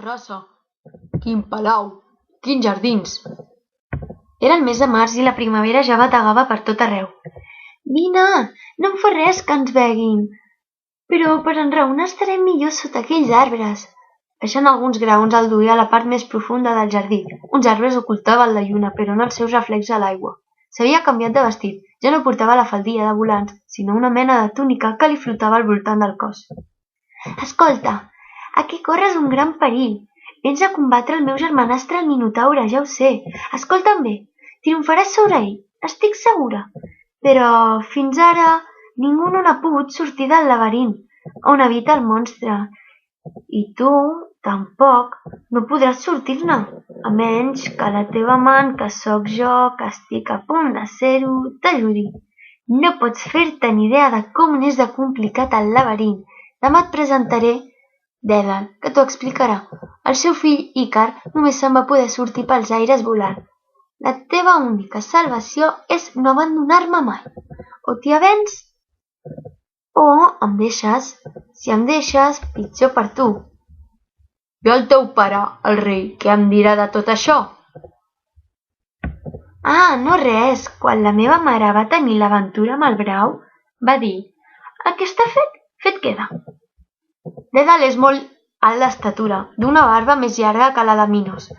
terrassa! Quin palau! Quins jardins! Era el mes de març i la primavera ja bategava per tot arreu. Vine, no em fa res que ens veguin. Però per enraonar estarem millor sota aquells arbres. Baixant alguns graons el duia a la part més profunda del jardí. Uns arbres ocultaven la lluna, però no els seus reflexos a l'aigua. S'havia canviat de vestit. Ja no portava la faldilla de volants, sinó una mena de túnica que li flotava al voltant del cos. Escolta, aquí corres un gran perill. Vens a combatre el meu germanastre el Minotaure, ja ho sé. Escolta'm bé, triomfaràs sobre ell, estic segura. Però fins ara ningú no n'ha pogut sortir del laberint on habita el monstre. I tu, tampoc, no podràs sortir-ne, a menys que la teva amant, que sóc jo, que estic a punt de ser-ho, t'ajudi. No pots fer-te ni idea de com n'és de complicat el laberint. Demà et presentaré Dèdal, que t'ho explicarà. El seu fill Ícar només se'n va poder sortir pels aires volant. La teva única salvació és no abandonar-me mai. O t'hi avens o em deixes. Si em deixes, pitjor per tu. I el teu pare, el rei, què em dirà de tot això? Ah, no res. Quan la meva mare va tenir l'aventura amb el brau, va dir: «El que està fet, fet queda». Dèdal és molt alt d'estatura, d'una barba més llarga que la de Minos,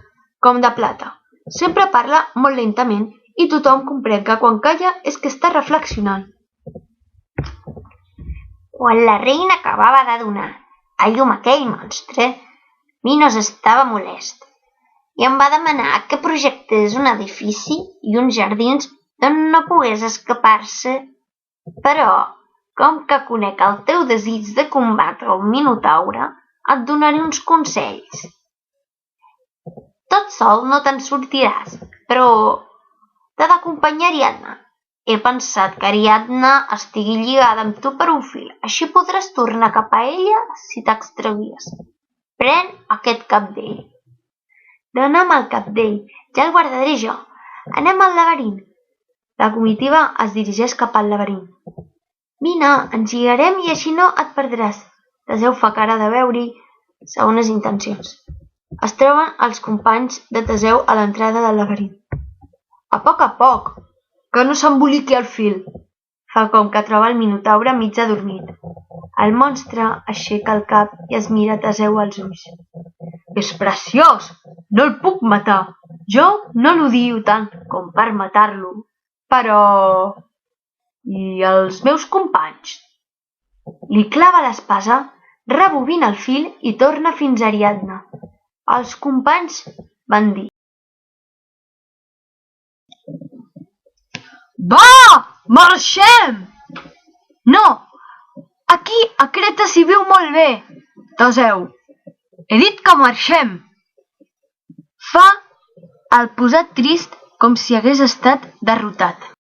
com de plata. Sempre parla molt lentament i tothom comprèn que quan calla és que està reflexionant. Quan la reina acabava de donar a llum aquell monstre, Minos estava molest i em va demanar que projectés un edifici i uns jardins d'on no pogués escapar-se. Però, com que conec el teu desig de combatre el Minotaure, et donaré uns consells. Tot sol no te'n sortiràs, però t'ha d'acompanyar Ariadna. He pensat que Ariadna estigui lligada amb tu per un fil, així podràs tornar cap a ella si t'extravies. Pren aquest cabdell. Dona'm el cabdell, ja el guardaré jo. Anem al laberint. La comitiva es dirigeix cap al laberint. Vine, ens lligarem i així no et perdràs. Teseu fa cara de veure-hi segones intencions. Es troben els companys de Teseu a l'entrada del laberint. A poc, que no s'emboliqui el fil. Fa com que troba el Minotaure mig adormit. El monstre aixeca el cap i es mira Teseu als ulls. És preciós! No el puc matar. Jo no l'odio tant com per matar-lo. Però... I els meus companys? Li clava l'espasa, rebobina el fil i torna fins a Ariadna. Els companys van dir: Va, marxem! No, aquí a Creta s'hi viu molt bé, Teseu. He dit que marxem. Fa el posat trist com si hagués estat derrotat.